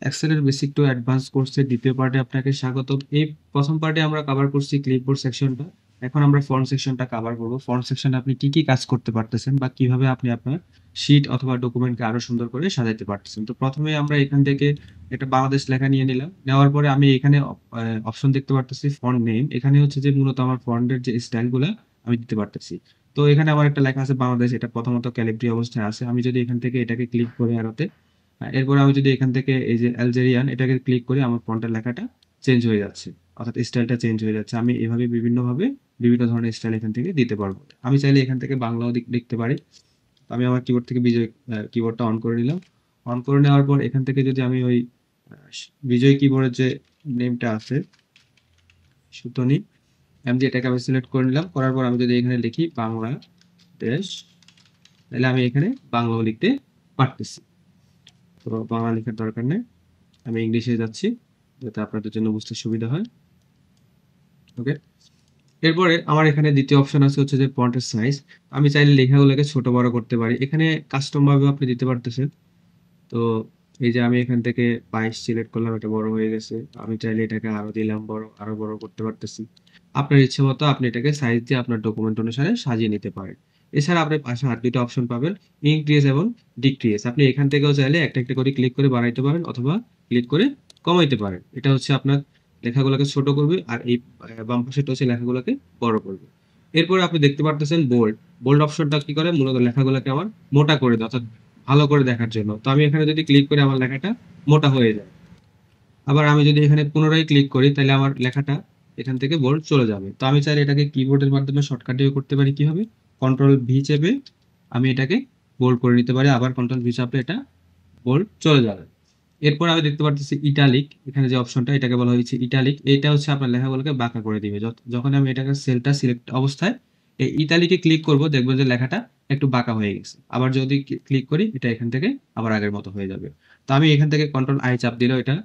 এক্সেলের basic to advance কোর্সের দ্বিতীয় পার্টে আপনাকে স্বাগতম। এই প্রথম পার্টে আমরা কভার করছি ক্লিপবোর্ড সেকশনটা। এখন আমরা ফন্ট সেকশনটা কভার করব। ফন্ট সেকশনে আপনি কি কি কাজ করতে পারতেছেন বা কিভাবে আপনি আপনার শিট অথবা ডকুমেন্টকে আরো সুন্দর করে সাজাতে পারতেছেন। তো প্রথমে আমরা এখান থেকে একটা বাংলাদেশ লেখা নিয়ে নিলাম। নেওয়ার পরে আমি এখানে অপশন দেখতে পারতেছি ফন্ট নেম। এখানে হচ্ছে যে মূলত আমার ফন্টের যে স্টাইলগুলো আমি দিতে পারতেছি। তো এখানে আমার একটা লেখা আছে বাংলাদেশ, এটা প্রথমত ক্যালিব্রি অবস্থায় আছে। আমি যদি এখান থেকে এটাকে ক্লিক করে আরোতে, এরপর আমি যদি এখান থেকে এই যে আলজেরিয়ান এটাকে ক্লিক করি, আমার ফন্টের লেখাটা চেঞ্জ হয়ে যাচ্ছে, অর্থাৎ স্টাইলটা চেঞ্জ হয়ে যাচ্ছে। আমি এভাবে বিভিন্নভাবে বিভিন্ন ধরনের স্টাইল এখান থেকে দিতে পারবো। আমি চাইলে এখান থেকে বাংলাও লিখতে পারি। তো আমি আমার কিবোর্ড থেকে বিজয় কিবোর্ডটা অন করে নিলাম। অন করে নেওয়ার পর এখান থেকে যদি আমি ওই বিজয় কিবোর্ডের যে নেমটা আছে সুতনি এমজি, এটাকে আমি সিলেক্ট করে নিলাম। করার পর আমি যদি এখানে লিখি বাংলাদেশ, তাহলে আমি এখানে বাংলাও লিখতে পারতেছি। তো বাংলা লেখার দরকার নেই, আমি ইংলিশে যাচ্ছি যাতে আপনাদের জন্য বুঝতে সুবিধা হয়। ওকে, এরপরে আমার এখানে দ্বিতীয় অপশন আছে হচ্ছে যে ফন্টের সাইজ। আমি চাইলে লেখাগুলোকে ছোট বড় করতে পারি, এখানে কাস্টম ভাবে আপনি দিতে পারতেছেন। তো এই যে আমি এখান থেকে 22 সিলেক্ট করলাম, এটা বড় হয়ে গেছে। আমি চাইলে এটাকে আরো দিলাম বড়, আরো বড় করতে পারতেছি। আপনার ইচ্ছে মতো আপনি এটাকে সাইজ দিয়ে আপনার ডকুমেন্ট অনুসারে সাজিয়ে নিতে পারেন। এছাড়া আপনি পাশে আর দুটো অপশন পাবেন, ইনক্রিজ এবং ডিক্রিজ। আপনি এখান থেকেও চাইলে একটা একটা করে ক্লিক করে বাড়াইতে পারেন অথবা ক্লিক করে কমাইতে পারেন। এটা হচ্ছে আপনার লেখাগুলোকে ছোট করবে, আর এই বাম পাশেটা হচ্ছে লেখাগুলোকে বড় করবে। এরপরে আপনি দেখতে পারতেছেন বোল্ড। বোল্ড অপশনটা কি করে, মূলত লেখাগুলোকে আমার মোটা করে দেয়, অর্থাৎ ভালো করে দেখার জন্য। তো আমি এখানে যদি ক্লিক করি আমার লেখাটা মোটা হয়ে যায়। আবার আমি যদি এখানে পুনরায় ক্লিক করি তাহলে আমার লেখাটা এখান থেকে বোল্ড চলে যাবে। তো আমি চাইলে এটাকে কিবোর্ডের মাধ্যমে শর্টকাটেও করতে পারি। কিভাবে, কন্ট্রোল ভি চেপে আমি এটাকে বোল্ড করে নিতে পারি, আবার কন্ট্রোল ভি চাপলে এটা বোল্ড চলে যাবে। এরপর আমি দেখতে পারতেছি ইটালিক, এখানে যে অপশনটা এটাকে বলা হয়েছে ইটালিক। এটা হচ্ছে আপনার লেখাগুলোকে বাঁকা করে দিবে। যখন আমি এটাকে সেলটা সিলেক্ট অবস্থায় এই ইটালিকে ক্লিক করব, দেখবেন যে লেখাটা একটু বাঁকা হয়ে গেছে। আবার যদি ক্লিক করি এটা এখান থেকে আবার আগের মতো হয়ে যাবে। তো আমি এখান থেকে কন্ট্রোল আই চাপ দিলেও এটা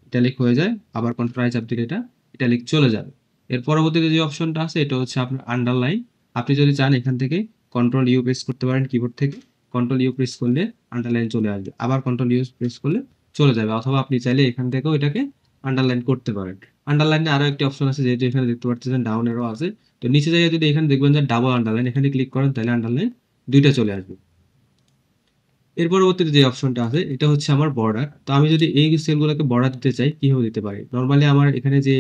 ইটালিক হয়ে যায়, আবার কন্ট্রোল আই চাপ দিলে এটা ইটালিক চলে যাবে। এর পরবর্তীতে যে অপশনটা আছে এটা হচ্ছে আপনার আন্ডারলাইন। আপনি যদি চান এখান থেকে কন্ট্রোল ইউ প্রেস করতে পারেন কিবোর্ড থেকে। কন্ট্রোল ইউ প্রেস করলে আন্ডারলাইন চলে আসবে, আবার কন্ট্রোল ইউ প্রেস করলে চলে যাবে। অথবা আপনি চাইলে এখান থেকেও এটাকে আন্ডারলাইন করতে পারেন। আন্ডারলাইনে আরো একটি অপশন আছে, যেহেতু এখানে দেখতে পাচ্ছেন ডাউন এরও আছে। তো নিচে জায়গায় যদি এখানে দেখবেন যে ডাবল আন্ডারলাইন, এখানে ক্লিক করেন তাহলে আন্ডারলাইন দুইটা চলে আসবে। এর পরবর্তীতে যে অপশনটা আছে এটা হচ্ছে আমার বর্ডার। তো আমি যদি এই সেলগুলোকে বর্ডার দিতে চাই কিভাবে দিতে পারি। নর্মালি আমার এখানে যে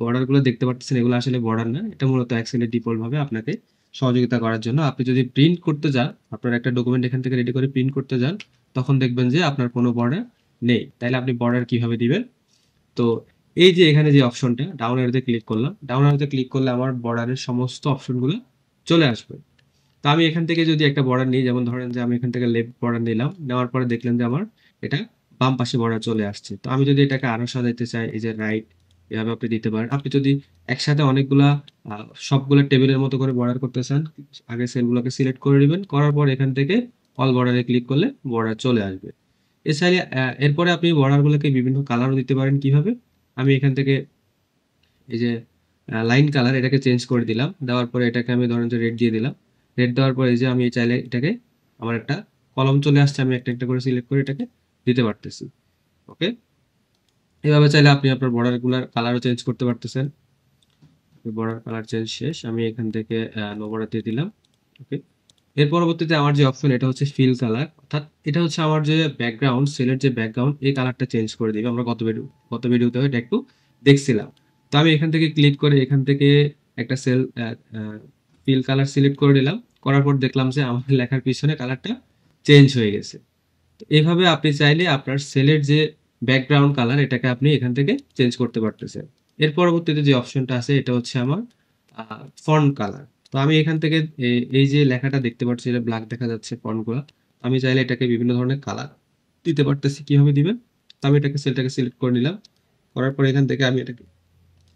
বর্ডার গুলো দেখতে পাচ্ছেন এগুলো আসলে বর্ডার না, এটা মূলত এক্সেলের ডিফল্ট ভাবে আপনাকে সহযোগিতা করার জন্য। আপনি যদি প্রিন্ট করতে যান, আপনার একটা ডকুমেন্ট এখান থেকে রেডি করে প্রিন্ট করতে যান, তখন দেখবেন যে আপনার কোনো বর্ডার নেই। তাইলে আপনি বর্ডার কিভাবে দিবেন। তো এই যে এখানে যে অপশনটা ডাউন অ্যারোতে ক্লিক করলাম, ডাউন অ্যারোতে ক্লিক করলে আমার বর্ডারের সমস্ত অপশনগুলো চলে আসবে। তো আমি এখান থেকে যদি একটা বর্ডার নিই, যেমন ধরেন যে আমি এখান থেকে লেফট বর্ডার নিলাম, নেওয়ার পরে দেখলেন যে আমার এটা বাম পাশে বর্ডার চলে আসছে। তো আমি যদি এটাকে আরো সাজাইতে চাই, এই যে রাইট, এভাবে আপনি দিতে পারেন। আপনি যদি একসাথে অনেকগুলা সবগুলো টেবিলের মতো করে বর্ডার করতে চান, আগে সেলগুলোকে সিলেক্ট করে নেবেন, করার পর এখান থেকে অল বর্ডারে ক্লিক করলে বর্ডার চলে আসবে। এছাড়া এরপরে আপনি বর্ডারগুলোকে বিভিন্ন কালারও দিতে পারেন। কিভাবে, আমি এখান থেকে এই যে লাইন কালার এটাকে চেঞ্জ করে দিলাম, দেওয়ার পরে এটাকে আমি ধরেন যে রেড দিয়ে দিলাম। রেড দেওয়ার পরে এই যে আমি চাইলে এটাকে আমার একটা কলম চলে আসছে, আমি একটা একটা করে সিলেক্ট করে এটাকে দিতে পারতেছি। ওকে, এভাবে চাইলে আপনি আপনার বর্ডার গুলার কালারও চেঞ্জ করতে পারতেছেন। বর্ডার কালার চেঞ্জ শেষ, আমি এখান থেকে নো বর্ডার দিয়ে দিলাম। ওকে, এর পরবর্তীতে আমার যে অপশন এটা হচ্ছে ফিল কালার, অর্থাৎ এটা হচ্ছে আমার যে ব্যাকগ্রাউন্ড, সেলের যে ব্যাকগ্রাউন্ড এই কালারটা চেঞ্জ করে দিবে। আমরা গত ভিডিওতে এটা একটু দেখছিলাম। তো আমি এখান থেকে ক্লিক করে এখান থেকে একটা সেল ফিল কালার সিলেক্ট করে নিলাম, করার পর দেখলাম যে আমার লেখার পিছনে কালারটা চেঞ্জ হয়ে গেছে। তো এভাবে আপনি চাইলে আপনার সেলের যে ব্যাকগ্রাউন্ড কালার এটাকে আপনি এখান থেকে চেঞ্জ করতে পারতেছেন। এর পরবর্তীতে যে অপশনটা আছে এটা হচ্ছে আমার ফন্ট কালার। তো আমি এখান থেকে এই যে লেখাটা দেখতে পাচ্ছি এটা ব্ল্যাক দেখা যাচ্ছে ফন্টগুলো, আমি চাইলে এটাকে বিভিন্ন ধরনের কালার দিতে পারতেছি। কিভাবে দিবেন, তো আমি এটাকে সেলটাকে সিলেক্ট করে নিলাম, করার পর এখান থেকে আমি এটাকে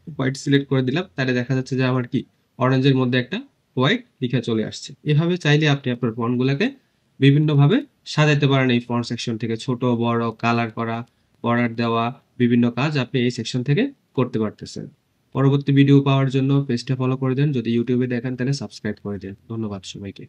হোয়াইট সিলেক্ট করে দিলাম, তাহলে দেখা যাচ্ছে যে আমার কি অরেঞ্জের মধ্যে একটা হোয়াইট লেখা চলে আসছে। এভাবে চাইলে আপনি আপনার ফন্টগুলোকে বিভিন্নভাবে সাজাতে পারেন। এই ফন্ট সেকশন থেকে ছোট বড় কালার করা, বর্ডার দেওয়া, বিভিন্ন কাজ আপনি এই সেকশন থেকে করতে পারতেছেন। পরবর্তী ভিডিও পাওয়ার জন্য পেজটা ফলো করে দেন, যদি ইউটিউবে দেখেন তাহলে সাবস্ক্রাইব করে দেন। ধন্যবাদ সবাইকে।